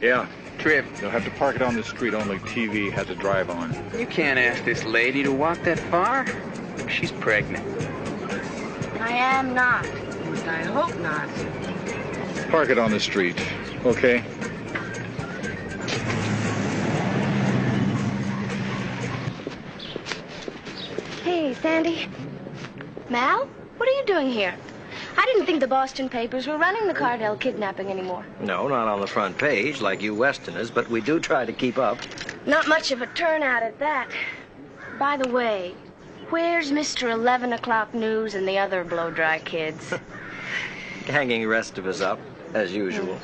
Yeah. Trip. You'll have to park it on the street. Only TV has a drive on. You can't ask this lady to walk that far. She's pregnant. I am not. At least I hope not. Park it on the street, okay? Hey, Sandy. Mal, what are you doing here? I didn't think the Boston papers were running the Cardell kidnapping anymore. No, not on the front page like you Westerners, but we do try to keep up. Not much of a turnout at that. By the way, where's Mr. 11 o'clock News and the other blow-dry kids? Hanging the rest of us up, as usual.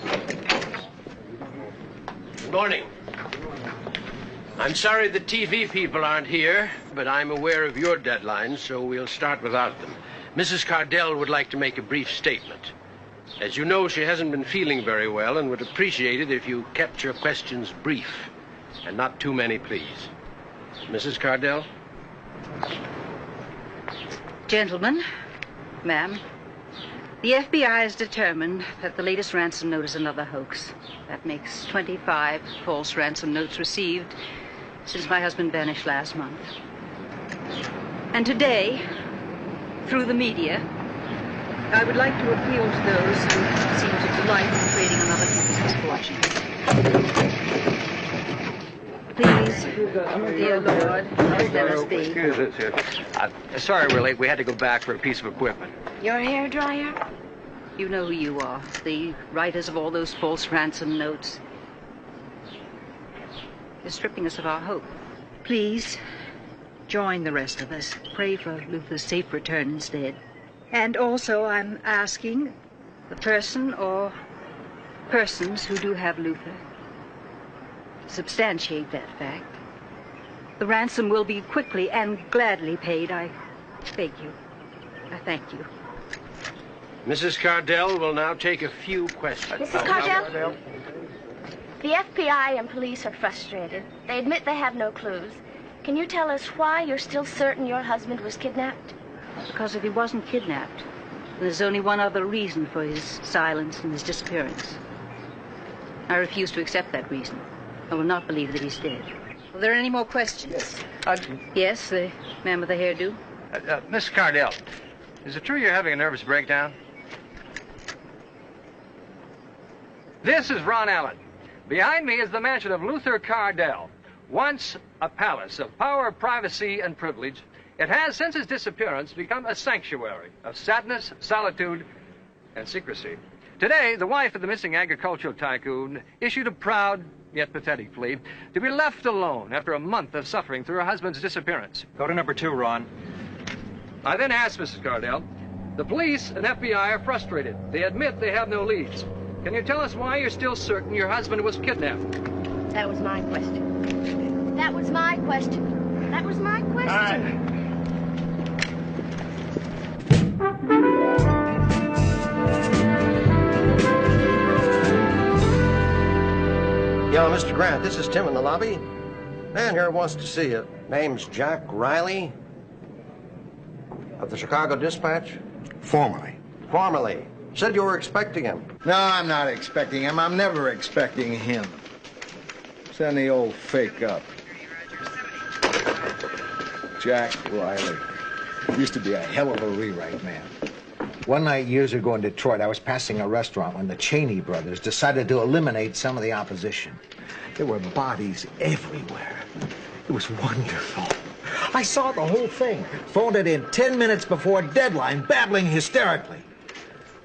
Good morning. I'm sorry the TV people aren't here, but I'm aware of your deadlines, so we'll start without them. Mrs. Cardell would like to make a brief statement. As you know, she hasn't been feeling very well and would appreciate it if you kept your questions brief and not too many, please. Mrs. Cardell? Gentlemen, ma'am, the FBI has determined that the latest ransom note is another hoax. That makes 25 false ransom notes received since my husband vanished last month. And today, through the media, I would like to appeal to those who seem to delight in creating another people's misfortune. Please, dear Lord, let us be. Excuse us here. Sorry we're late. We had to go back for a piece of equipment. Your hairdryer? You know who you are, the writers of all those false ransom notes. You're stripping us of our hope. Please, join the rest of us. Pray for Luther's safe return instead. And also, I'm asking the person or persons who do have Luther to substantiate that fact. The ransom will be quickly and gladly paid. I beg you. I thank you. Mrs. Cardell will now take a few questions. Mrs. Cardell? The FBI and police are frustrated. They admit they have no clues. Can you tell us why you're still certain your husband was kidnapped? Because if he wasn't kidnapped, there's only one other reason for his silence and his disappearance. I refuse to accept that reason. I will not believe that he's dead. Are there any more questions? Yes, the man with the hairdo. Miss Cardell, is it true you're having a nervous breakdown? This is Ron Allen. Behind me is the mansion of Luther Cardell. Once a palace of power, privacy, and privilege, it has, since his disappearance, become a sanctuary of sadness, solitude, and secrecy. Today, the wife of the missing agricultural tycoon issued a proud, yet pathetic plea to be left alone after a month of suffering through her husband's disappearance. Go to number 2, Ron. I then asked Mrs. Cardell, the police and FBI are frustrated. They admit they have no leads. Can you tell us why you're still certain your husband was kidnapped? That was my question. That was my question. That was my question. Yo, Mr. Grant, this is Tim in the lobby. Man here wants to see you. Name's Jack Riley of the Chicago Dispatch. Formally. Formerly. Said you were expecting him. No, I'm not expecting him. I'm never expecting him. Send the old fake up. Jack Riley. Used to be a hell of a rewrite man. One night years ago in Detroit, I was passing a restaurant when the Cheney brothers decided to eliminate some of the opposition. There were bodies everywhere. It was wonderful. I saw the whole thing. Phoned it in 10 minutes before deadline, babbling hysterically.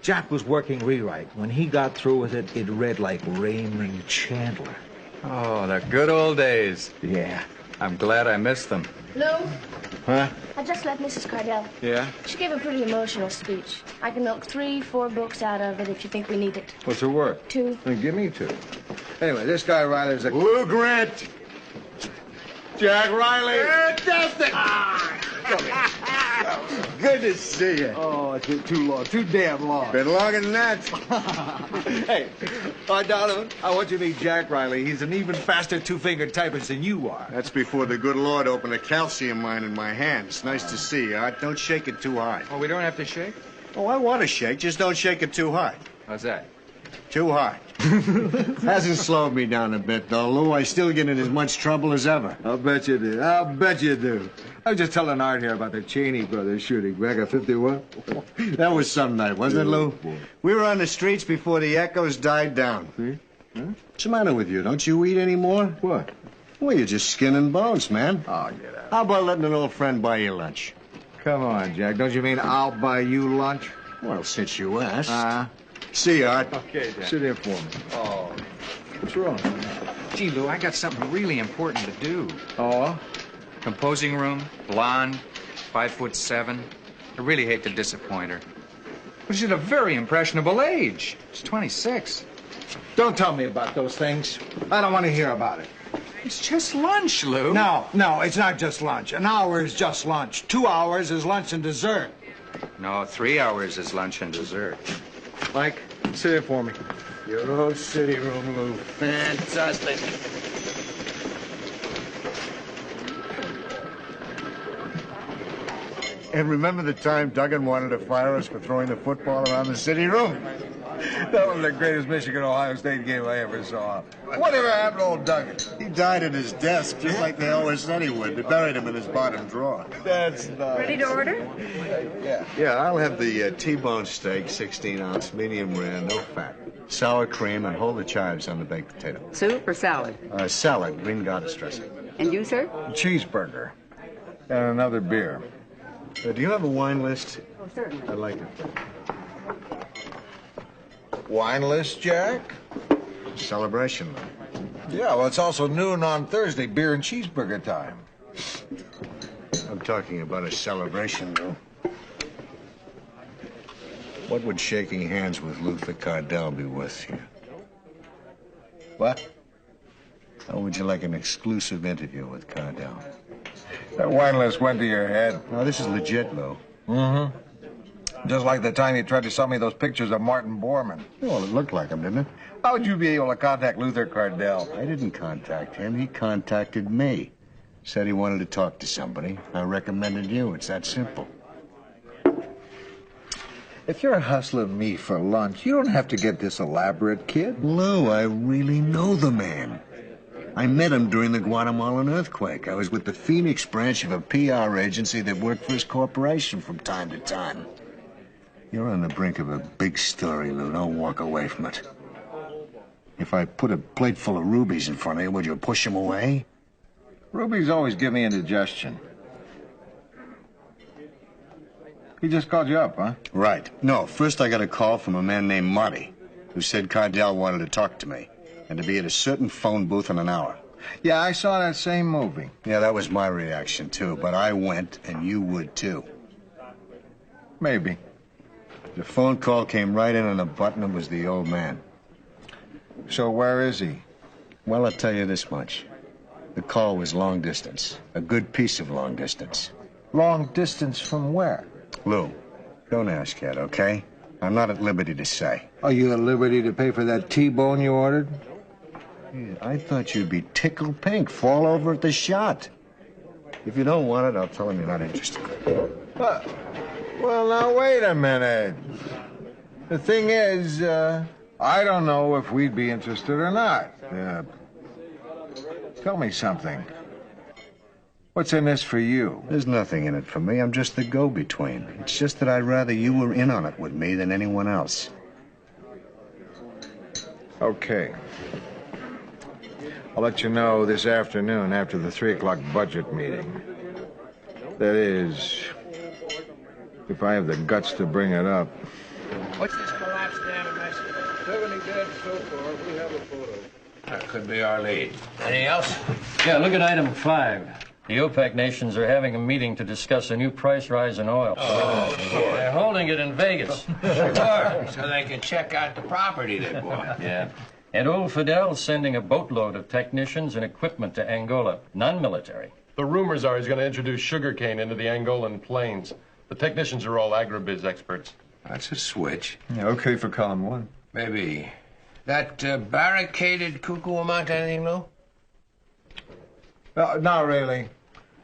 Jack was working rewrite. When he got through with it, it read like Raymond Chandler. Oh, the good old days. Yeah. I'm glad I missed them. Lou? Huh? I just left Mrs. Cardell. Yeah? She gave a pretty emotional speech. I can milk 3-4 books out of it if you think we need it. What's her worth? 2. Then give me 2. Anyway, this guy Riley's a... Lou Grant! Jack Riley! Fantastic! Good to see you. Oh, it's been too long. Too damn long. Been longer than that. Hey, Donovan, I want you to meet Jack Riley. He's an even faster two-fingered typist than you are. That's before the good Lord opened a calcium mine in my hand. It's nice to see you, Art. Don't shake it too hard. Oh, we don't have to shake? Oh, I want to shake. Just don't shake it too hard. How's that? Too hot. Hasn't slowed me down a bit, though, Lou. I still get in as much trouble as ever. I'll bet you do. I'll bet you do. I was just telling Art here about the Cheney brothers shooting back at 51. That was some night, wasn't it, Lou? We were on the streets before the echoes died down. See? Huh? What's the matter with you? Don't you eat anymore? What? Well, you're just skin and bones, man. Oh, get out. How about letting an old friend buy you lunch? Come on, Jack. Don't you mean I'll buy you lunch? Well, since you asked. See you, Art. Okay, Jack. Sit here for me. Oh. What's wrong? Gee, Lou, I got something really important to do. Oh? Composing room, blonde, 5'7". I really hate to disappoint her. But she's at a very impressionable age. She's 26. Don't tell me about those things. I don't want to hear about it. It's just lunch, Lou. No, it's not just lunch. An hour is just lunch. 2 hours is lunch and dessert. No, 3 hours is lunch and dessert. Mike, sit here for me. Your old city room, Lou. Fantastic. And remember the time Duggan wanted to fire us for throwing the football around the city room? That was the greatest Michigan-Ohio State game I ever saw. Whatever happened to old Duggan? He died at his desk, just like they always said he would. They buried him in his bottom drawer. That's nice. Ready to order? Yeah, I'll have the T-bone steak, 16-ounce, medium rare, no fat. Sour cream, and hold the chives on the baked potato. Soup or salad? Salad, green goddess dressing. And you, sir? Cheeseburger. And another beer. Do you have a wine list? Oh, certainly. I'd like it. Wine list, Jack? Celebration. Yeah, well, it's also noon on Thursday, beer and cheeseburger time. I'm talking about a celebration, though. What would shaking hands with Luther Cardell be worth you? What? How would you like an exclusive interview with Cardell? That wine list went to your head. Now, this is legit, Lou. Mm-hmm. Just like the time you tried to sell me those pictures of Martin Bormann. Well, it looked like him, didn't it? How would you be able to contact Luther Cardell? I didn't contact him. He contacted me. Said he wanted to talk to somebody. I recommended you. It's that simple. If you're hustling me for lunch, you don't have to get this elaborate, kid. Lou, I really know the man. I met him during the Guatemalan earthquake. I was with the Phoenix branch of a PR agency that worked for his corporation from time to time. You're on the brink of a big story, Lou. Don't walk away from it. If I put a plate full of rubies in front of you, would you push them away? Rubies always give me indigestion. He just called you up, huh? Right. No, first I got a call from a man named Marty, who said Cardell wanted to talk to me, and to be at a certain phone booth in an hour. Yeah, I saw that same movie. Yeah, that was my reaction, too, but I went, and you would, too. Maybe. The phone call came right in on a button. It was the old man. So where is he? Well, I'll tell you this much. The call was long distance. A good piece of long distance. Long distance from where? Lou, don't ask yet, okay? I'm not at liberty to say. Are you at liberty to pay for that T-bone you ordered? Yeah, I thought you'd be tickled pink, fall over at the shot. If you don't want it, I'll tell him you're not interested. Well, now, wait a minute. The thing is, I don't know if we'd be interested or not. Tell me something. What's in this for you? There's nothing in it for me. I'm just the go-between. It's just that I'd rather you were in on it with me than anyone else. Okay. I'll let you know this afternoon after the 3 o'clock budget meeting. That is, if I have the guts to bring it up. What's this collapsed animation? 70 dead so far. We have a photo. That could be our lead. Anything else? Yeah, look at item 5. The OPEC nations are having a meeting to discuss a new price rise in oil. Oh, boy. They're holding it in Vegas. Sure, so they can check out the property they bought. Yeah. And old Fidel's sending a boatload of technicians and equipment to Angola, non-military. The rumors are he's going to introduce sugarcane into the Angolan plains. The technicians are all agribiz experts. That's a switch. Yeah, okay for column 1. Maybe. That barricaded cuckoo amount to anything, Lou? Not really.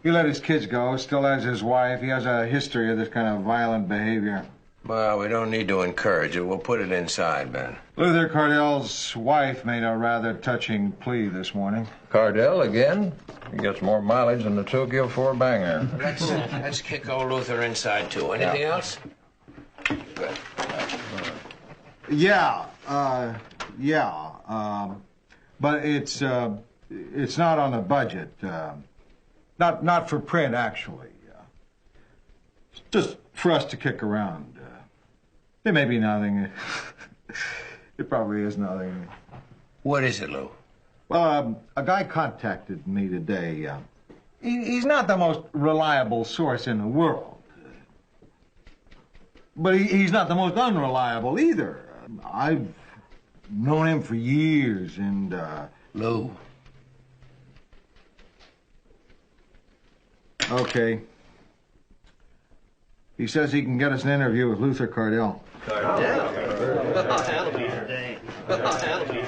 He let his kids go, still has his wife. He has a history of this kind of violent behavior. Well, we don't need to encourage it. We'll put it inside, Ben. Luther Cardell's wife made a rather touching plea this morning. Cardell again? He gets more mileage than the Tokyo 4 banger. Let's kick old Luther inside, too. Anything else? Good. Yeah, but it's not on the budget. Not for print, actually. Just for us to kick around. It may be nothing. It probably is nothing. What is it, Lou? Well, a guy contacted me today. He's not the most reliable source in the world. But he's not the most unreliable either. I've known him for years, and, Lou. Okay. He says he can get us an interview with Luther Cardell.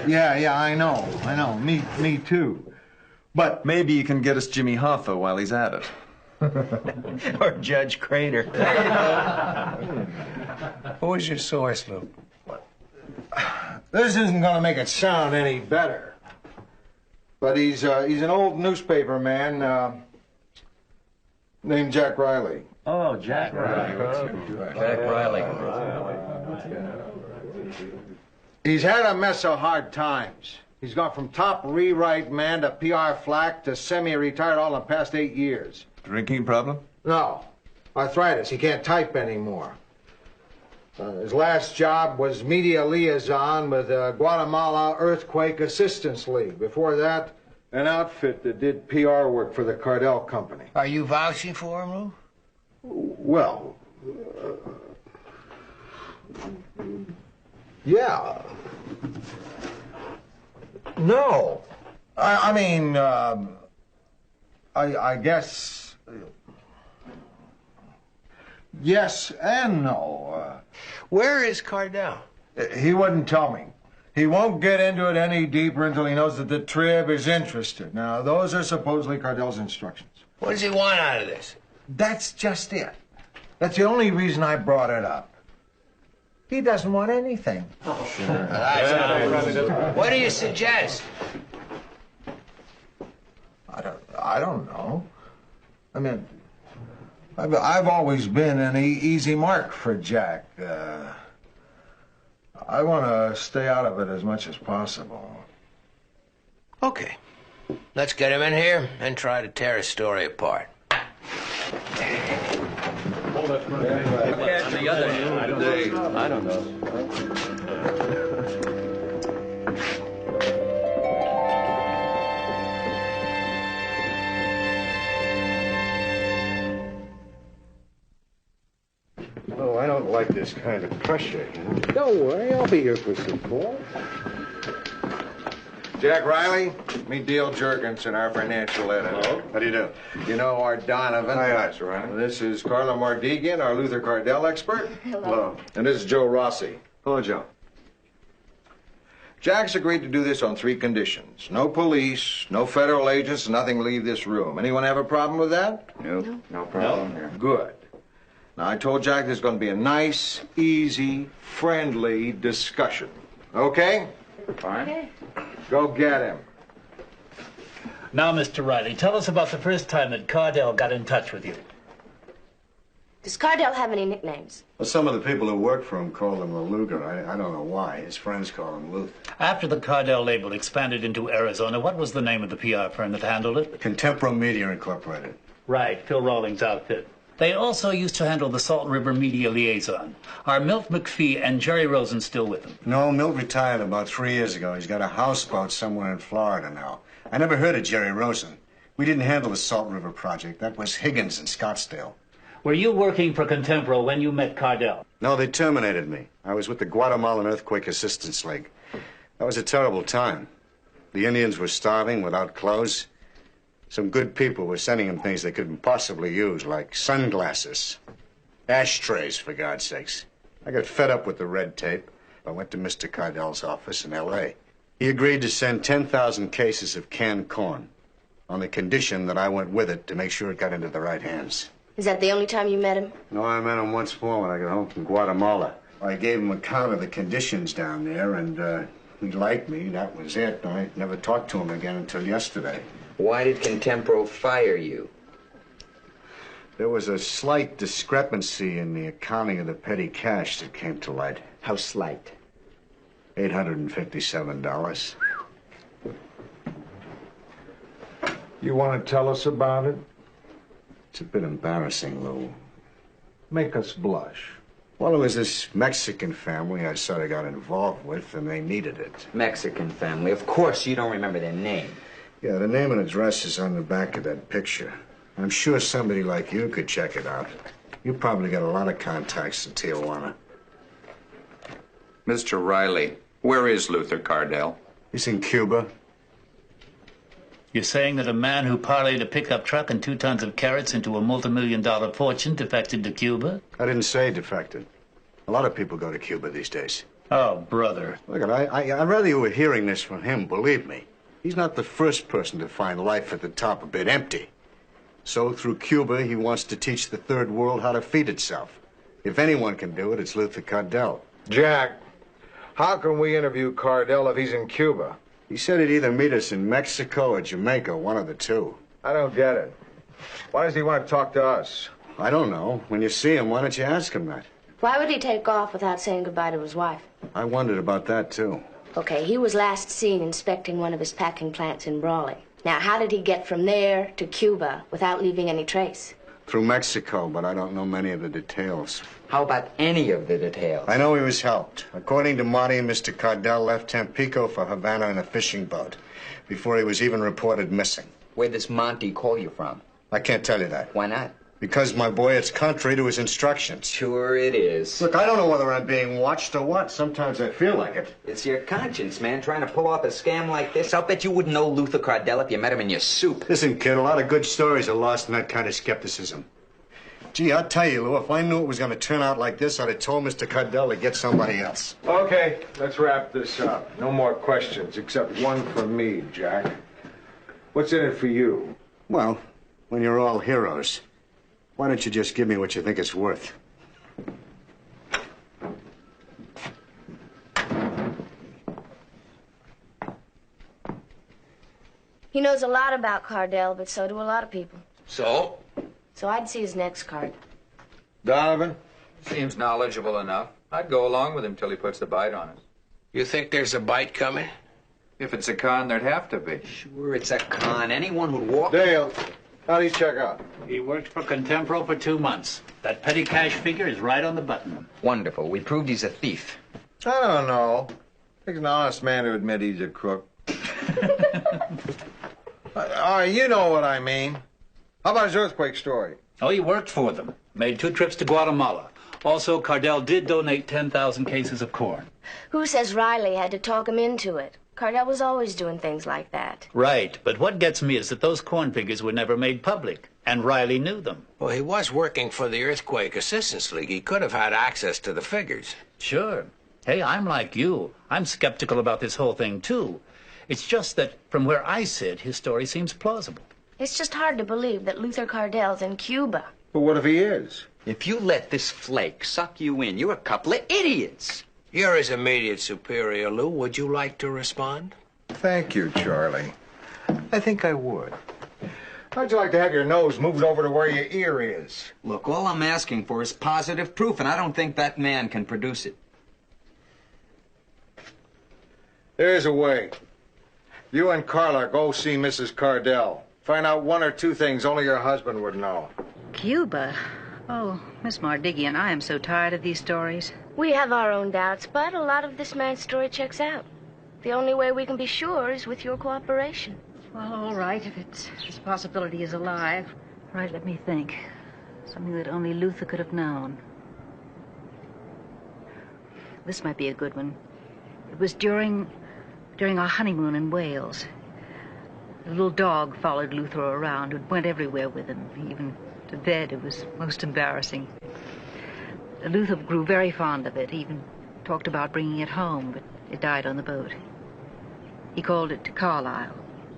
Yeah, I know. Me too. But maybe you can get us Jimmy Hoffa while he's at it. Or Judge Crater. Who is your source, Lou? This isn't going to make it sound any better. But he's an old newspaper man named Jack Riley. Oh, Jack Riley. Jack Riley. He's had a mess of hard times. He's gone from top rewrite man to PR flack to semi-retired all in the past 8 years. Drinking problem? No. Arthritis. He can't type anymore. His last job was media liaison with the Guatemala Earthquake Assistance League. Before that, an outfit that did PR work for the Cardell Company. Are you vouching for him, Lou? Well, yeah. No. I mean, I guess... yes and no. Where is Cardell? He wouldn't tell me. He won't get into it any deeper until he knows that the Trib is interested. Now, those are supposedly Cardell's instructions. What does he want out of this? That's just it. That's the only reason I brought it up. He doesn't want anything. Oh, sure. What do you suggest? I don't know. I mean, I've always been an easy mark for Jack. I want to stay out of it as much as possible. Okay. Let's get him in here and try to tear his story apart. The other I don't know. Oh, I don't like this kind of pressure. Don't worry, I'll be here for support. Jack Riley, meet Dale Jurgensen, our financial editor. Hello. How do you do? You know Art Donovan. Hi, Sir Riley. This is Carla Mardigan, our Luther Cardell expert. Hello. And this is Joe Rossi. Hello, Joe. Jack's agreed to do this on 3 conditions. No police, no federal agents, nothing leave this room. Anyone have a problem with that? No problem here. Good. Now, I told Jack there's going to be a nice, easy, friendly discussion. Okay? Fine. Okay. Go get him. Now, Mr. Riley, tell us about the first time that Cardell got in touch with you. Does Cardell have any nicknames? Well, some of the people who work for him call him the Luger. I don't know why. His friends call him Luther. After the Cardell label expanded into Arizona, what was the name of the PR firm that handled it? Contempro Media Incorporated. Right, Phil Rawlings' outfit. They also used to handle the Salt River Media Liaison. Are Milt McPhee and Jerry Rosen still with them? No, Milt retired about 3 years ago. He's got a houseboat somewhere in Florida now. I never heard of Jerry Rosen. We didn't handle the Salt River project. That was Higgins in Scottsdale. Were you working for Contempro when you met Cardell? No, they terminated me. I was with the Guatemalan Earthquake Assistance League. That was a terrible time. The Indians were starving, without clothes. Some good people were sending them things they couldn't possibly use, like sunglasses. Ashtrays, for God's sakes. I got fed up with the red tape. I went to Mr. Cardell's office in L.A. He agreed to send 10,000 cases of canned corn on the condition that I went with it to make sure it got into the right hands. Is that the only time you met him? No, I met him once more when I got home from Guatemala. I gave him an account of the conditions down there, and he liked me. That was it. I never talked to him again until yesterday. Why did Contempro fire you? There was a slight discrepancy in the accounting of the petty cash that came to light. How slight? $857. You want to tell us about it? It's a bit embarrassing, Lou. Make us blush. Well, it was this Mexican family I sort of got involved with, and they needed it. Mexican family. Of course you don't remember their name. Yeah, the name and address is on the back of that picture. I'm sure somebody like you could check it out. You probably got a lot of contacts in Tijuana. Mr. Riley, where is Luther Cardell? He's in Cuba. You're saying that a man who parlayed a pickup truck and 2 tons of carrots into a multi-million-dollar fortune defected to Cuba? I didn't say defected. A lot of people go to Cuba these days. Oh, brother. Look, I'd rather you were hearing this from him, believe me. He's not the first person to find life at the top a bit empty. So, through Cuba, he wants to teach the third world how to feed itself. If anyone can do it, it's Luther Cardell. Jack, how can we interview Cardell if he's in Cuba? He said he'd either meet us in Mexico or Jamaica, one of the two. I don't get it. Why does he want to talk to us? I don't know. When you see him, why don't you ask him that? Why would he take off without saying goodbye to his wife? I wondered about that, too. Okay, he was last seen inspecting one of his packing plants in Brawley. Now, how did he get from there to Cuba without leaving any trace? Through Mexico, but I don't know many of the details. How about any of the details? I know he was helped. According to Marty, Mr. Cardell left Tampico for Havana in a fishing boat before he was even reported missing. Where does Monty call you from? I can't tell you that. Why not? Because, my boy, it's contrary to his instructions. Sure it is. Look, I don't know whether I'm being watched or what. Sometimes I feel like it. It's your conscience, man, trying to pull off a scam like this. I'll bet you wouldn't know Luther Cardell if you met him in your soup. Listen, kid, a lot of good stories are lost in that kind of skepticism. Gee, I'll tell you, Lou, if I knew it was going to turn out like this, I'd have told Mr. Cardell to get somebody else. Okay, let's wrap this up. No more questions, except one from me, Jack. What's in it for you? Well, when you're all heroes, why don't you just give me what you think it's worth? He knows a lot about Cardell, but so do a lot of people. So? So I'd see his next card. Donovan? Seems knowledgeable enough. I'd go along with him till he puts the bite on us. You think there's a bite coming? If it's a con, there'd have to be. Sure, it's a con. Anyone who'd walk... Dale, how'd he check out? He worked for Contempro for 2 months. That petty cash figure is right on the button. Wonderful. We proved he's a thief. I don't know. Takes an honest man to admit he's a crook. You know what I mean. How about his earthquake story? Oh, he worked for them. Made 2 trips to Guatemala. Also, Cardell did donate 10,000 cases of corn. Who says Riley had to talk him into it? Cardell was always doing things like that. Right, but what gets me is that those corn figures were never made public, and Riley knew them. Well, he was working for the Earthquake Assistance League. He could have had access to the figures. Sure. Hey, I'm like you. I'm skeptical about this whole thing, too. It's just that, from where I sit, his story seems plausible. It's just hard to believe that Luther Cardell's in Cuba. But what if he is? If you let this flake suck you in, you're a couple of idiots. You're his immediate superior, Lou. Would you like to respond? Thank you, Charlie. I think I would. How'd you like to have your nose moved over to where your ear is? Look, all I'm asking for is positive proof, and I don't think that man can produce it. There's a way. You and Carla go see Mrs. Cardell. Find out 1 or 2 things only your husband would know. Cuba? Oh, Miss Mardigian, I am so tired of these stories. We have our own doubts, but a lot of this man's story checks out. The only way we can be sure is with your cooperation. Well, all right, if this possibility is alive. Right, let me think. Something that only Luther could have known. This might be a good one. It was during our honeymoon in Wales. The little dog followed Luther around. It went everywhere with him, even to bed. It was most embarrassing. Luther grew very fond of it. He even talked about bringing it home, but it died on the boat. He called it Carlisle.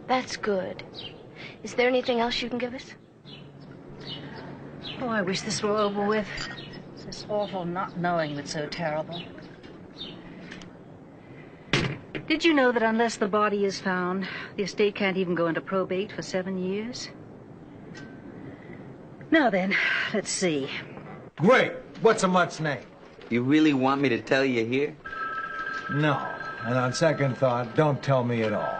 That's good. Is there anything else you can give us? Oh, I wish this were over with. It's just awful not knowing it's so terrible. Did you know that unless the body is found, the estate can't even go into probate for 7 years? Now then, let's see. Great. What's a mutt's name? You really want me to tell you here? No. And on second thought, don't tell me at all.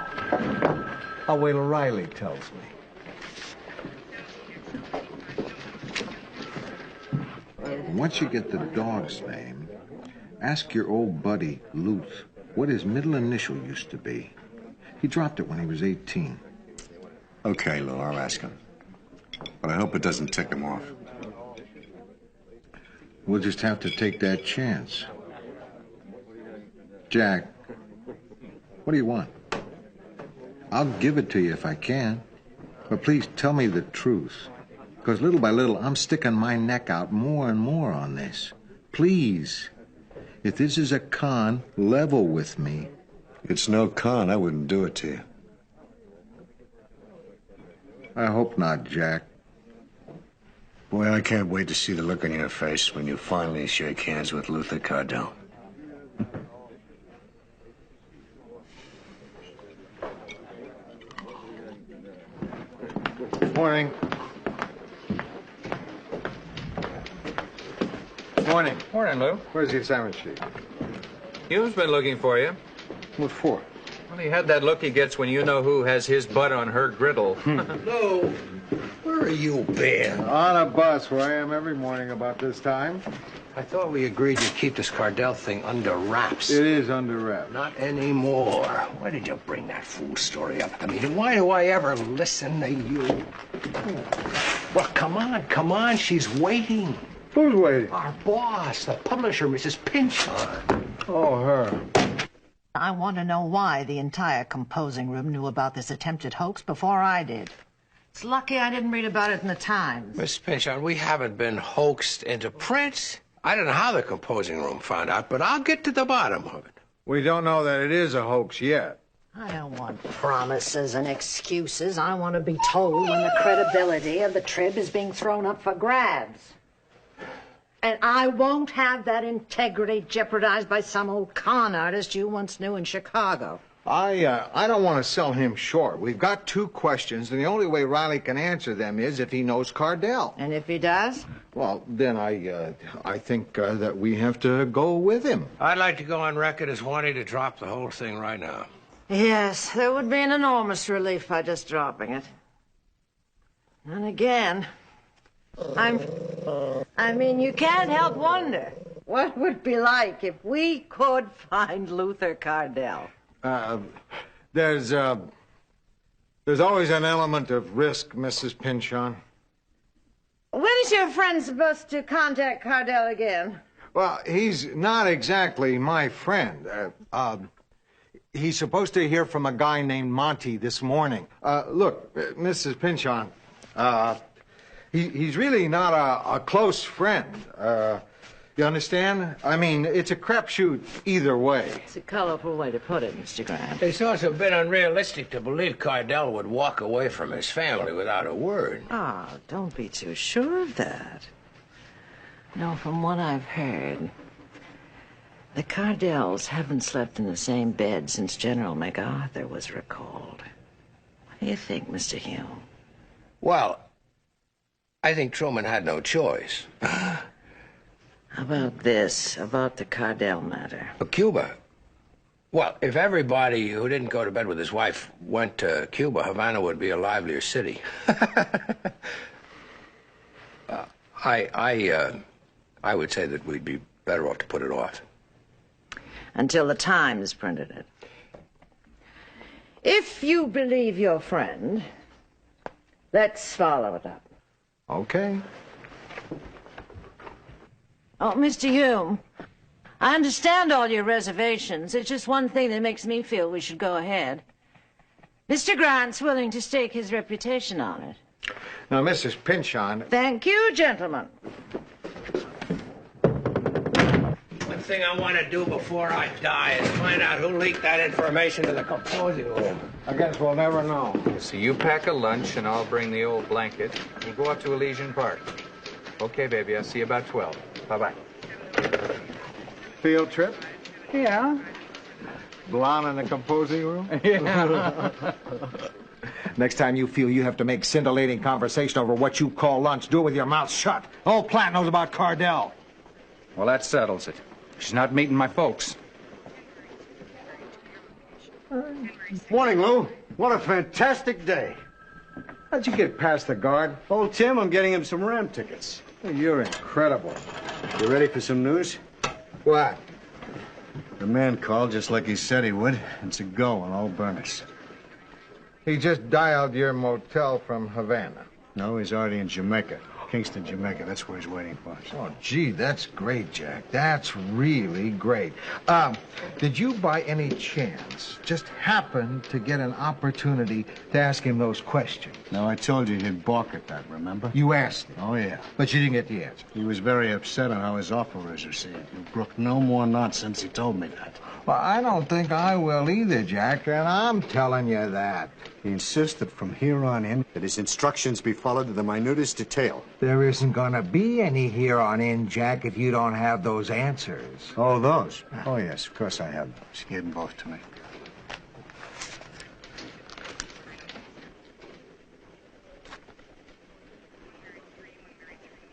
I'll wait till Riley tells me. Once you get the dog's name, ask your old buddy, Luth, what his middle initial used to be. He dropped it when he was 18. Okay, Lou, I'll ask him. But I hope it doesn't tick him off. We'll just have to take that chance. Jack, what do you want? I'll give it to you if I can. But please tell me the truth. Because little by little, I'm sticking my neck out more and more on this. Please. If this is a con, level with me. If it's no con, I wouldn't do it to you. I hope not, Jack. Boy, I can't wait to see the look on your face when you finally shake hands with Luther Cardell. Morning. Morning. Morning, Lou. Where's the assignment sheet? Hume's been looking for you. What for? Well, he had that look he gets when you know who has his butt on her griddle. Lou, where have you been? On a bus where I am every morning about this time. I thought we agreed to keep this Cardell thing under wraps. It is under wraps. Not anymore. Why did you bring that fool story up to me? And why do I ever listen to you? Well, come on. She's waiting. Who's waiting? Our boss, the publisher, Mrs. Pinchon. Oh, her. I want to know why the entire composing room knew about this attempted hoax before I did. It's lucky I didn't read about it in the Times. Miss Pinchon, we haven't been hoaxed into print. I don't know how the composing room found out, but I'll get to the bottom of it. We don't know that it is a hoax yet. I don't want promises and excuses. I want to be told when the credibility of the Trib is being thrown up for grabs. And I won't have that integrity jeopardized by some old con artist you once knew in Chicago. I don't want to sell him short. We've got 2 questions, and the only way Riley can answer them is if he knows Cardell. And if he does? Well, then I think that we have to go with him. I'd like to go on record as wanting to drop the whole thing right now. Yes, there would be an enormous relief by just dropping it. And again, I mean, you can't help wonder what it would be like if we could find Luther Cardell. There's always an element of risk, Mrs. Pinchon. When is your friend supposed to contact Cardell again? Well, he's not exactly my friend. He's supposed to hear from a guy named Monty this morning. Look, Mrs. Pinchon, he's really not a close friend. You understand? I mean, it's a crapshoot either way. It's a colorful way to put it, Mr. Grant. It's also a bit unrealistic to believe Cardell would walk away from his family without a word. Oh, don't be too sure of that. No, from what I've heard, the Cardells haven't slept in the same bed since General MacArthur was recalled. What do you think, Mr. Hume? Well, I think Truman had no choice. How about this, about the Cardell matter? Cuba? Well, if everybody who didn't go to bed with his wife went to Cuba, Havana would be a livelier city. I would say that we'd be better off to put it off. Until the Times printed it. If you believe your friend, let's follow it up. Okay. Oh, Mr. Hume, I understand all your reservations. It's just one thing that makes me feel we should go ahead. Mr. Grant's willing to stake his reputation on it. Now, Mrs. Pinchon... Thank you, gentlemen. One thing I want to do before I die is find out who leaked that information to the composing room. I guess we'll never know. So you pack a lunch, and I'll bring the old blanket. We'll go up to Elysian Park. Okay, baby. I'll see you about 12. Bye-bye. Field trip? Yeah. Blonde in the composing room? Yeah. Next time you feel you have to make scintillating conversation over what you call lunch, do it with your mouth shut. The whole plant knows about Cardell. Well, that settles it. She's not meeting my folks. Morning, Lou. What a fantastic day. How'd you get past the guard? Old Tim, I'm getting him some Ram tickets. You're incredible. You ready for some news? What? The man called just like he said he would. It's a go on all burners. He just dialed your motel from Havana. No, he's already in Jamaica. Kingston, Jamaica. That's where he's waiting for us. Oh, gee, that's great, Jack. That's really great. Did you by any chance just happen to get an opportunity to ask him those questions? No, I told you he'd balk at that, remember? You asked him? Oh, yeah. But you didn't get the answer? He was very upset on how his offer was received. He brooked no more nonsense. He told me that. Well, I don't think I will either, Jack, and I'm telling you that. He insisted from here on in that his instructions be followed to the minutest detail. There isn't going to be any here on in, Jack, if you don't have those answers. Oh, those? Oh, yes, of course I have those. He gave them both to me.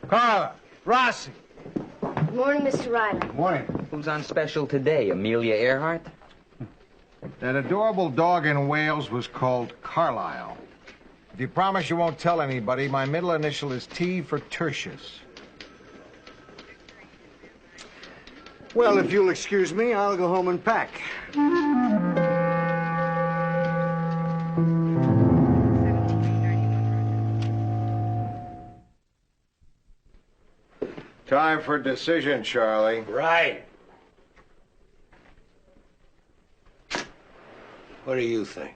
Carla, Rossi. Good morning, Mr. Riley. Morning. Who's on special today? Amelia Earhart? That adorable dog in Wales was called Carlisle. If you promise you won't tell anybody, my middle initial is T for Tertius. Well, if you'll excuse me, I'll go home and pack. Time for decision, Charlie. Right. What do you think?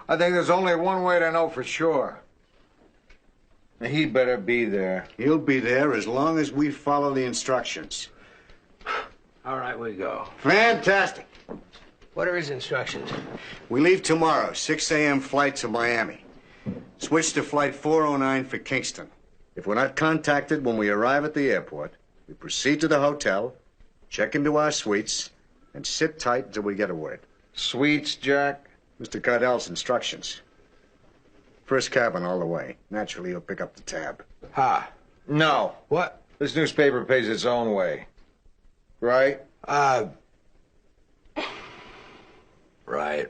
I think there's only one way to know for sure. He better be there. He'll be there as long as we follow the instructions. All right, we go. Fantastic. What are his instructions? We leave tomorrow, 6 a.m. flight to Miami. Switch to flight 409 for Kingston. If we're not contacted when we arrive at the airport, we proceed to the hotel, check into our suites, and sit tight until we get a word. Suites, Jack? Mr. Cardell's instructions. First cabin all the way. Naturally, you'll pick up the tab. Ha. No. What? This newspaper pays its own way. Right? Right.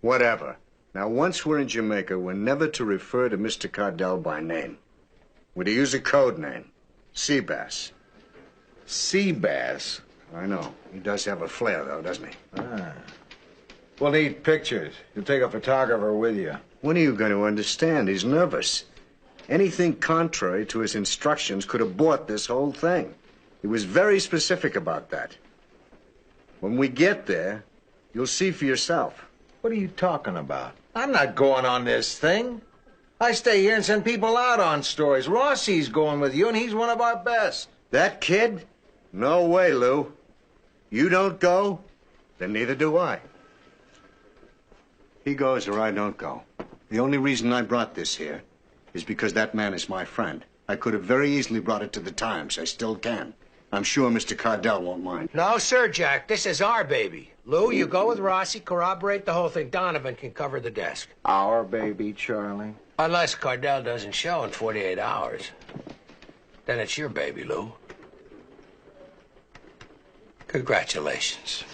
Whatever. Now, once we're in Jamaica, we're never to refer to Mr. Cardell by name. We're to use a code name. Seabass. Seabass? I know. He does have a flair, though, doesn't he? Ah. We'll need pictures. You'll take a photographer with you. When are you going to understand? He's nervous. Anything contrary to his instructions could abort this whole thing. He was very specific about that. When we get there, you'll see for yourself. What are you talking about? I'm not going on this thing. I stay here and send people out on stories. Rossi's going with you, and he's one of our best. That kid? No way, Lou. You don't go, then neither do I. He goes or I don't go. The only reason I brought this here is because that man is my friend. I could have very easily brought it to the Times. I still can. I'm sure Mr. Cardell won't mind. No, sir, Jack. This is our baby. Lou, you go with Rossi, corroborate the whole thing. Donovan can cover the desk. Our baby, Charlie? Unless Cardell doesn't show in 48 hours. Then it's your baby, Lou. Congratulations.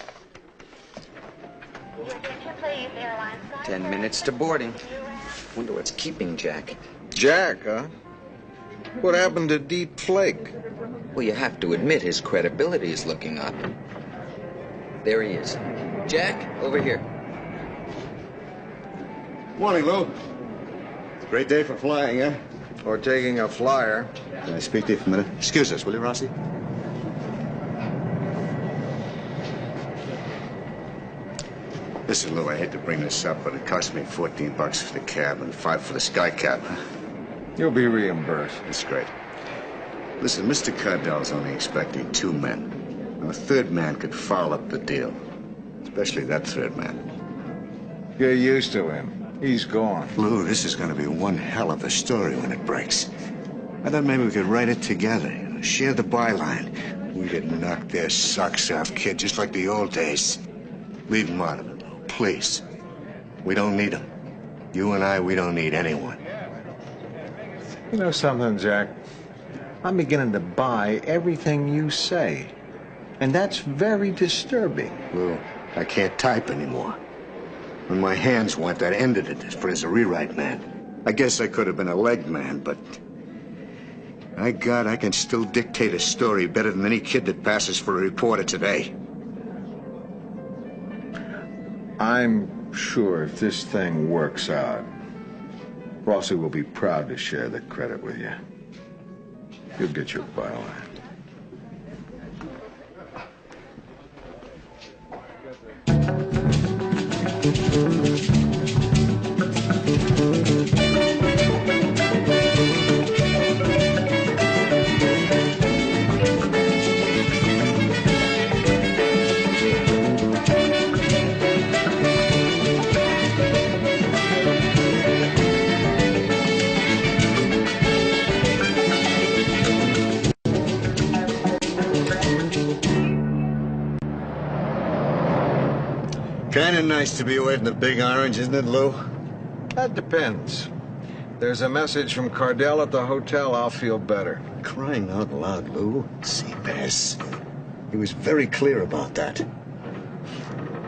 10 minutes to boarding. Wonder what's keeping Jack. Jack, huh? What happened to Deep Flake? Well, you have to admit his credibility is looking up. There he is. Jack, over here. Morning, Lou. Great day for flying, eh? Or taking a flyer. Can I speak to you for a minute? Excuse us, will you, Rossi? Listen, Lou, I hate to bring this up, but it cost me $14 for the cab and $5 for the sky cap. You'll be reimbursed. That's great. Listen, Mr. Cardell's only expecting 2 men. Now, a third man could foul up the deal. Especially that third man. You're used to him. He's gone. Lou, this is going to be one hell of a story when it breaks. I thought maybe we could write it together, share the byline. We could knock their socks off, kid, just like the old days. Leave them out of it, Lou, please. We don't need them. You and I, we don't need anyone. You know something, Jack? I'm beginning to buy everything you say. And that's very disturbing. Lou, I can't type anymore. When my hands went, that ended it as a rewrite man. I guess I could have been a leg man, but... by God, I can still dictate a story better than any kid that passes for a reporter today. I'm sure if this thing works out, Rossi will be proud to share the credit with you. You'll get your byline. Kinda nice to be away from the Big Orange, isn't it, Lou? That depends. There's a message from Cardell at the hotel, I'll feel better. Crying out loud, Lou. Seabass. He was very clear about that.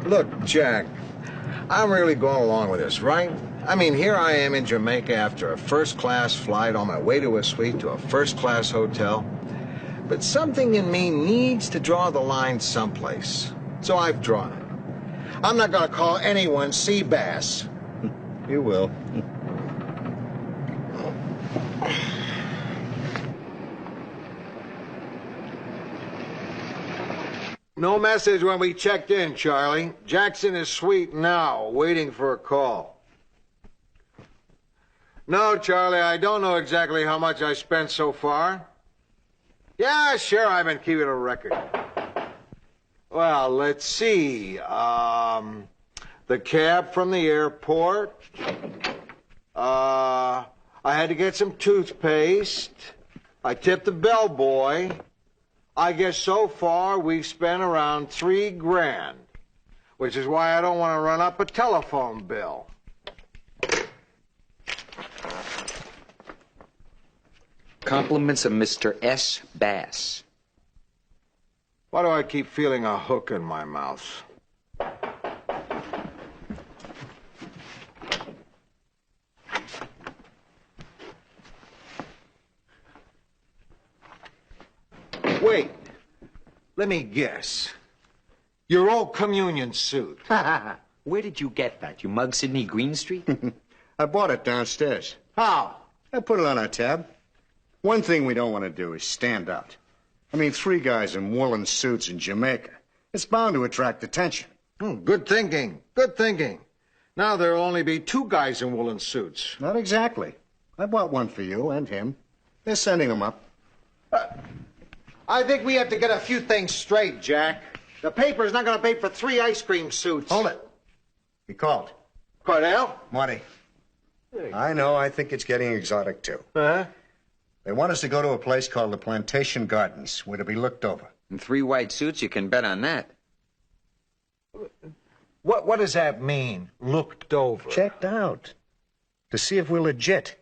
Look, Jack, I'm really going along with this, right? I mean, here I am in Jamaica after a first-class flight on my way to a suite to a first-class hotel. But something in me needs to draw the line someplace. So I've drawn it. I'm not going to call anyone Seabass. You will. No message when we checked in, Charlie. Jack's in his suite now, waiting for a call. No, Charlie, I don't know exactly how much I spent so far. Yeah, sure, I've been keeping a record. Well, let's see. The cab from the airport. I had to get some toothpaste. I tipped the bellboy. I guess so far we've spent around $3 grand, which is why I don't want to run up a telephone bill. Compliments of Mr. S. Bass. Why do I keep feeling a hook in my mouth? Wait, let me guess. Your old communion suit. Where did you get that? You mug Sidney Greenstreet? I bought it downstairs. How? I put it on our tab. One thing we don't want to do is stand out. I mean, 3 guys in woolen suits in Jamaica. It's bound to attract attention. Good thinking. Good thinking. Now there'll only be 2 guys in woolen suits. Not exactly. I bought one for you and him. They're sending them up. I think we have to get a few things straight, Jack. The paper's not going to pay for 3 ice cream suits. Hold it. He called. Cardell? Marty. I know, I think it's getting exotic, too. Uh-huh. They want us to go to a place called the Plantation Gardens, where to be looked over. In 3 white suits, you can bet on that. What does that mean, looked over? Checked out. To see if we're legit.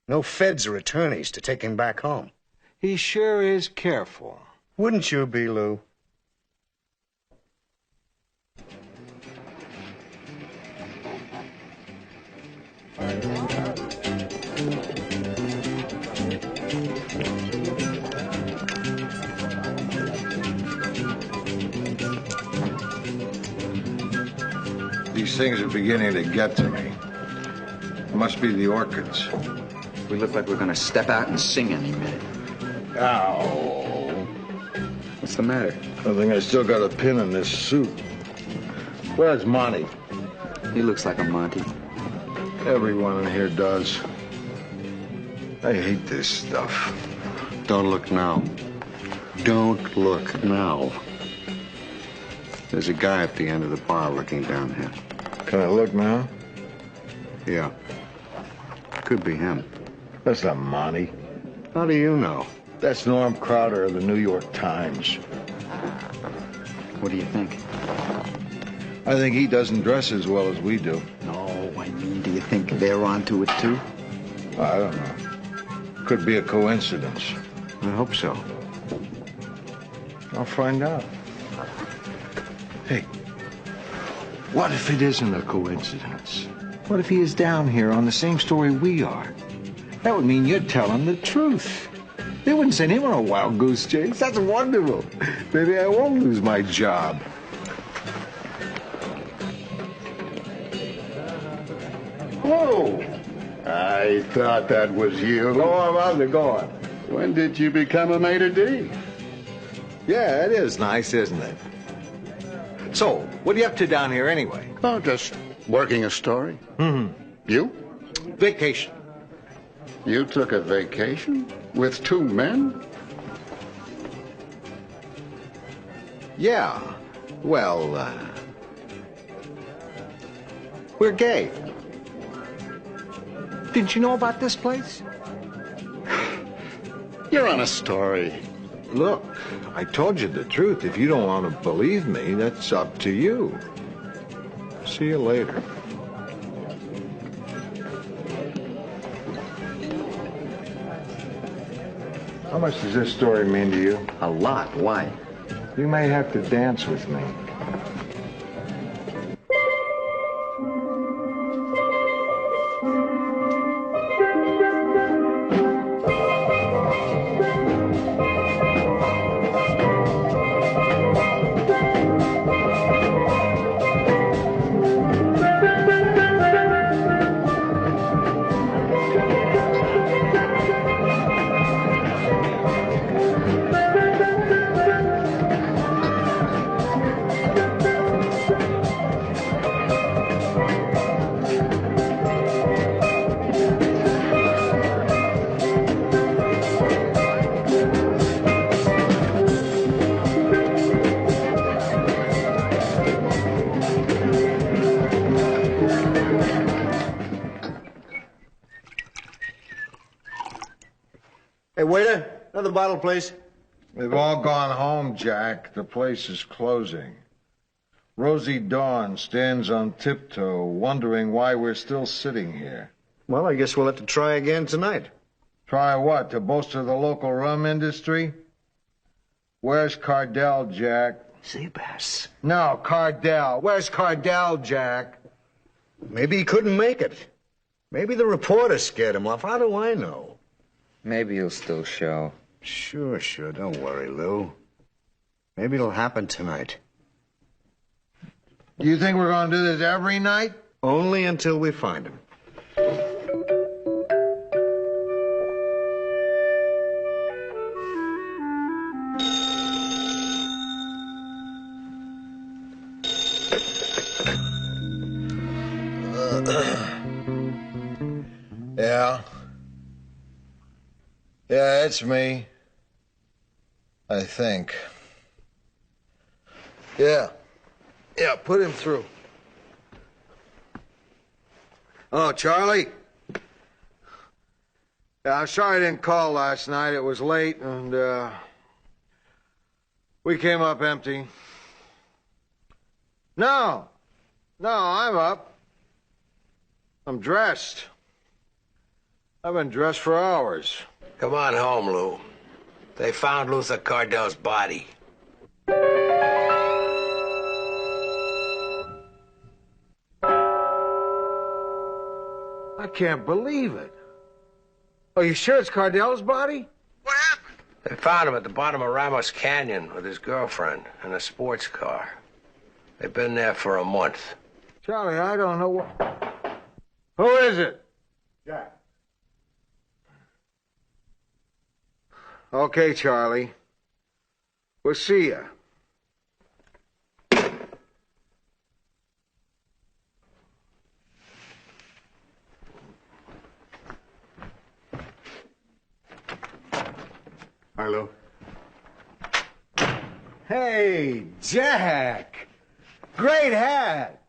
No feds or attorneys to take him back home. He sure is careful. Wouldn't you be, Lou? These things are beginning to get to me. It must be the orchids. We look like we're going to step out and sing any minute. Ow. What's the matter? I think I still got a pin in this suit. Where's Monty? He looks like a Monty. Everyone in here does. I hate this stuff. Don't look now. Don't look now. There's a guy at the end of the bar looking down here. Can I look now? Yeah. Could be him. That's not Monty. How do you know? That's Norm Crowder of the New York Times. What do you think? I think he doesn't dress as well as we do. No, I mean, do you think they're onto it too? I don't know. Could be a coincidence. I hope so. I'll find out. Hey, what if it isn't a coincidence? What if he is down here on the same story we are? That would mean you're telling the truth. They wouldn't send him on a wild goose chase. That's wonderful. Maybe I won't lose my job. Oh, I thought that was you. Go on, how's it going? When did you become a maitre d'? Yeah, it is nice, isn't it? So, what are you up to down here anyway? Oh, just working a story. Mm-hmm. You? Vacation. You took a vacation? With two men? Yeah. Well, we're gay. Didn't you know about this place? You're on a story. Look, I told you the truth. If you don't want to believe me, that's up to you. See you later. How much does this story mean to you? A lot. Why? You may have to dance with me. Hey, waiter, another bottle, please. They've all gone home, Jack. The place is closing. Rosie Dawn stands on tiptoe, wondering why we're still sitting here. Well, I guess we'll have to try again tonight. Try what? To bolster the local rum industry? Where's Cardell, Jack? Seabass. No, Cardell. Where's Cardell, Jack? Maybe he couldn't make it. Maybe the reporter scared him off. How do I know? Maybe he'll still show. Sure. Don't worry, Lou. Maybe it'll happen tonight. Do you think we're going to do this every night? Only until we find him. Yeah. Yeah, it's me. I think. Yeah, put him through. Oh, Charlie? Yeah, I'm sorry I didn't call last night. It was late, and, we came up empty. No, I'm up. I'm dressed. I've been dressed for hours. Come on home, Lou. They found Luther Cardell's body. I can't believe it. Are you sure it's Cardell's body? They found him at the bottom of Ramos Canyon with his girlfriend in a sports car. They've been there for a month. Charlie, I don't know what... Who is it? Jack. Okay, Charlie. We'll see ya. Hi, Lou. Hey, Jack! Great hat!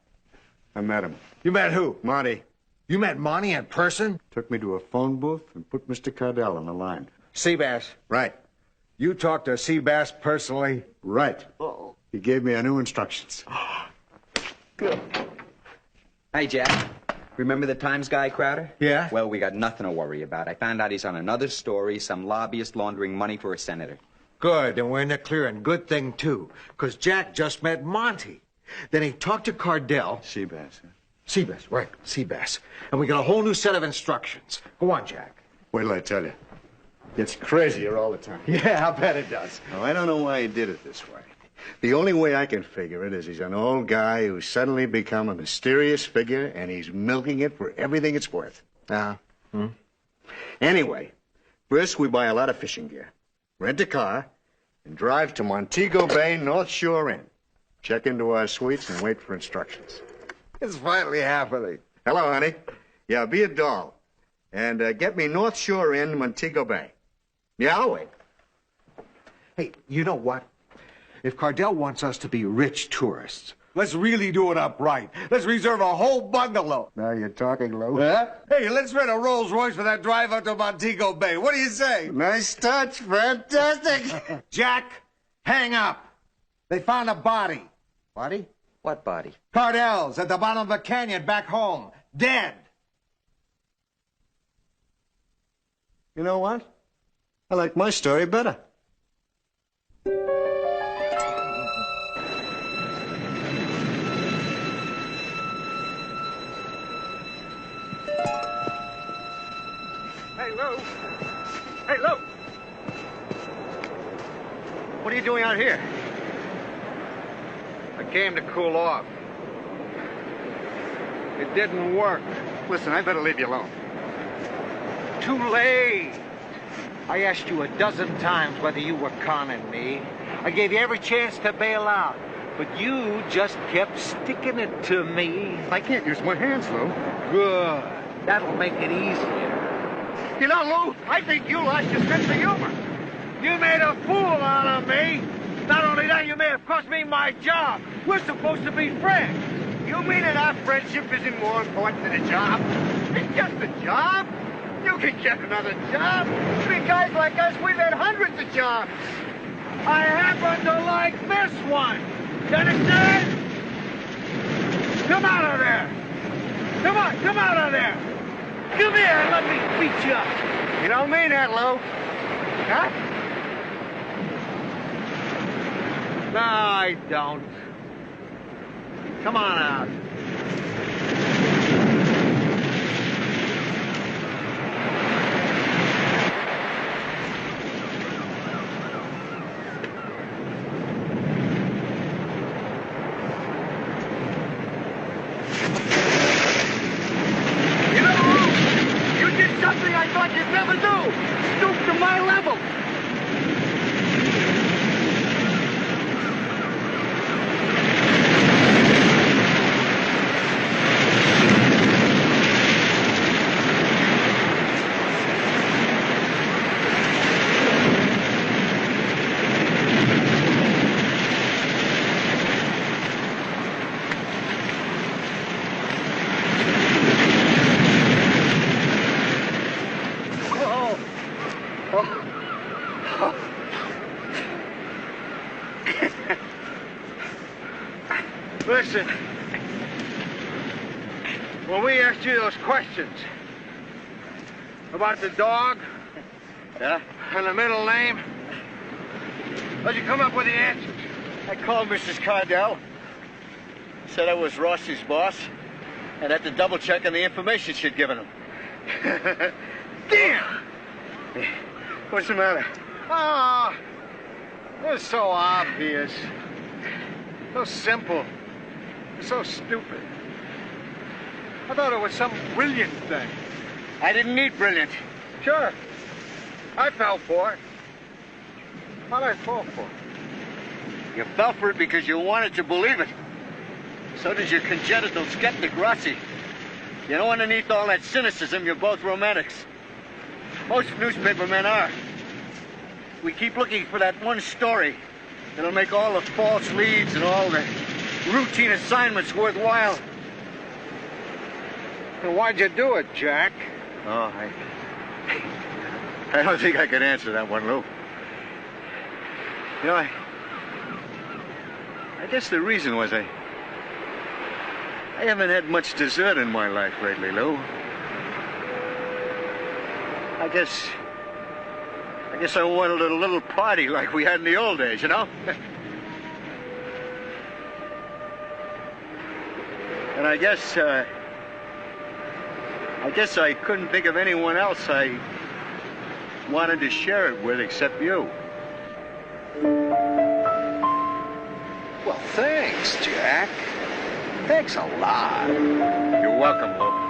I met him. You met who? Marty. You met Monty in person? Took me to a phone booth and put Mr. Cardell on the line. Seabass. Right. You talked to Seabass personally? Right. He gave me a new instructions. Good. Hey, Jack. Remember the Times guy, Crowder? Yeah? Well, we got nothing to worry about. I found out he's on another story, some lobbyist laundering money for a senator. Good, and we're in the clear, and good thing, too, because Jack just met Monty. Then he talked to Cardell. Seabass. Seabass, right, Seabass. And we got a whole new set of instructions. Go on, Jack. Wait till I tell you. Gets crazier all the time. Yeah, I bet it does. Now, I don't know why he did it this way. The only way I can figure it is he's an old guy who's suddenly become a mysterious figure, and he's milking it for everything it's worth. Anyway, first we buy a lot of fishing gear, rent a car, and drive to Montego Bay, North Shore Inn. Check into our suites and wait for instructions. It's finally happening. Hello, honey. Yeah, be a doll. And get me North Shore Inn, Montego Bay. Yeah, I'll wait. Hey, you know what? If Cardell wants us to be rich tourists, let's really do it up right. Let's reserve a whole bungalow. Now you're talking, Lou. Huh? Hey, let's rent a Rolls Royce for that drive up to Montego Bay. What do you say? Nice touch. Fantastic. Jack, hang up. They found a body. Body? What body? Cardell's at the bottom of a canyon back home. Dead. You know what? I like my story better. Hey, Lou. Hey, Lou. What are you doing out here? I came to cool off. It didn't work. Listen, I better leave you alone. Too late. I asked you a dozen times whether you were conning me. I gave you every chance to bail out, but you just kept sticking it to me. I can't use my hands, Lou. Good. That'll make it easier. You know, Lou, I think you lost your sense of humor. You made a fool out of me. Not only that, you may have cost me my job. We're supposed to be friends. You mean that our friendship isn't more important than a job? It's just a job. You can get another job. Three guys like us, we've had hundreds of jobs. I happen to like this one. You understand? Come out of there. Come on, come out of there. Come here and let me beat you up. You don't mean that, Lou. Huh? No, I don't. Come on out. You know, Lou, you did something I thought you'd never do. Stoop to my level. Listen, when we asked you those questions about the dog, Yeah? and the middle name, how'd you come up with the answers? I called Mrs. Cardell. Said I was Rossi's boss, and had to double check on the information she'd given him. Damn! What's the matter? Oh, it was so obvious, so simple, so stupid. I thought it was some brilliant thing. I didn't need brilliant. Sure, I fell for it. How'd I fall for it? You fell for it because you wanted to believe it. So does your congenital skeptic, Rossi. You know, underneath all that cynicism, you're both romantics. Most newspapermen are. We keep looking for that one story that'll make all the false leads and all the routine assignments worthwhile. Then why'd you do it, Jack? Oh, I don't think I could answer that one, Lou. You know, I guess the reason was I haven't had much dessert in my life lately, Lou. I guess I wanted a little party like we had in the old days, you know? And I guess I couldn't think of anyone else I wanted to share it with except you. Well, thanks, Jack. Thanks a lot. You're welcome, Lou.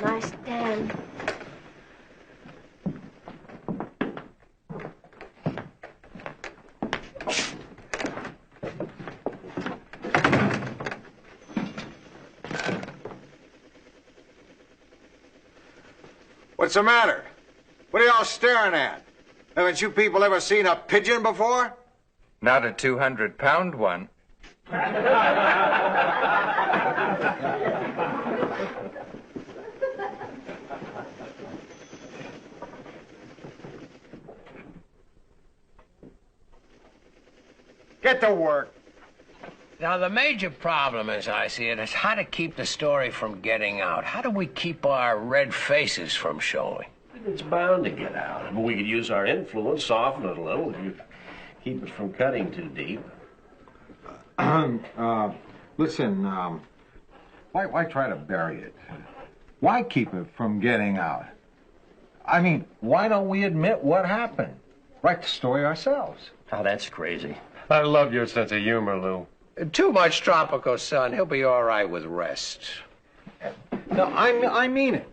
Nice stand. What's the matter? What are y'all staring at? Haven't you people ever seen a pigeon before? Not a 200-pound one. Get to work. Now, the major problem, as I see it, is how to keep the story from getting out. How do we keep our red faces from showing? It's bound to get out. I mean, we could use our influence, soften it a little, if you keep it from cutting too deep. Listen, why try to bury it? Why keep it from getting out? I mean, why don't we admit what happened? Write the story ourselves. Oh, that's crazy. I love your sense of humor, Lou. Too much tropical sun. He'll be all right with rest. No, I mean it.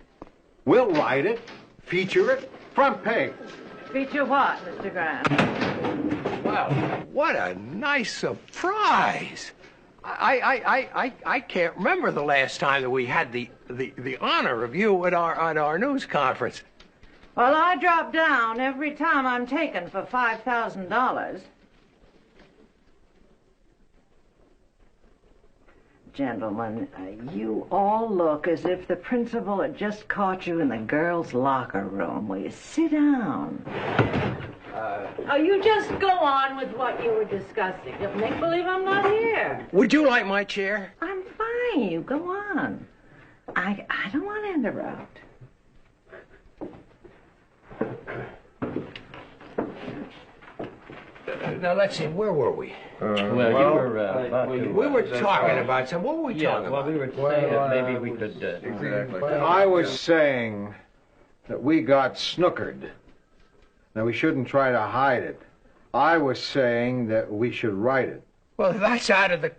We'll write it, feature it, front page. Feature what, Mr. Grant? Well, what a nice surprise. I can't remember the last time that we had the honor of you at our news conference. Well, I drop down every time I'm taken for $5,000. Gentlemen, you all look as if the principal had just caught you in the girls' locker room. Will you sit down? Oh, you just go on with what you were discussing. Just make believe I'm not here. Would you like my chair? I'm fine. You go on. I don't want to interrupt. Now, let's see, where were we? You were we were talking about some. What were we talking about? We were saying maybe we could. Exactly. I was saying that we got snookered. Now, we shouldn't try to hide it. I was saying that we should write it. Well, that's out of the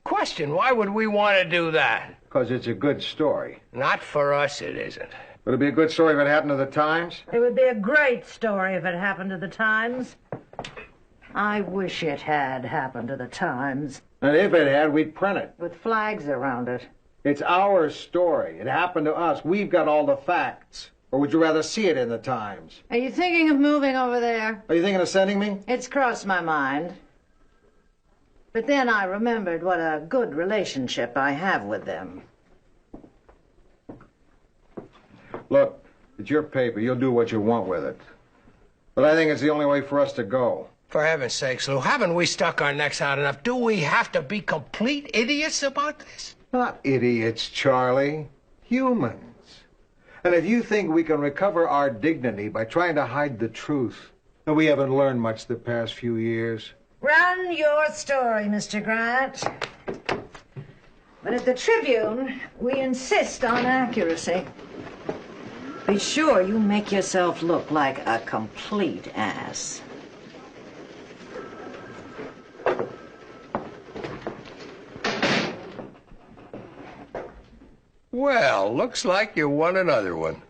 question. Why would we want to do that? Because it's a good story. Not for us, it isn't. Would it be a good story if it happened to the Times? It would be a great story if it happened to the Times. I wish it had happened to the Times. And if it had, we'd print it. With flags around it. It's our story. It happened to us. We've got all the facts. Or would you rather see it in the Times? Are you thinking of moving over there? Are you thinking of sending me? It's crossed my mind. But then I remembered what a good relationship I have with them. Look, it's your paper. You'll do what you want with it. But I think it's the only way for us to go. For heaven's sakes, Lou, haven't we stuck our necks out enough? Do we have to be complete idiots about this? Not idiots, Charlie. Humans. And if you think we can recover our dignity by trying to hide the truth, then we haven't learned much the past few years. Run your story, Mr. Grant. But at the Tribune, we insist on accuracy. Be sure you make yourself look like a complete ass. Well, looks like you won another one.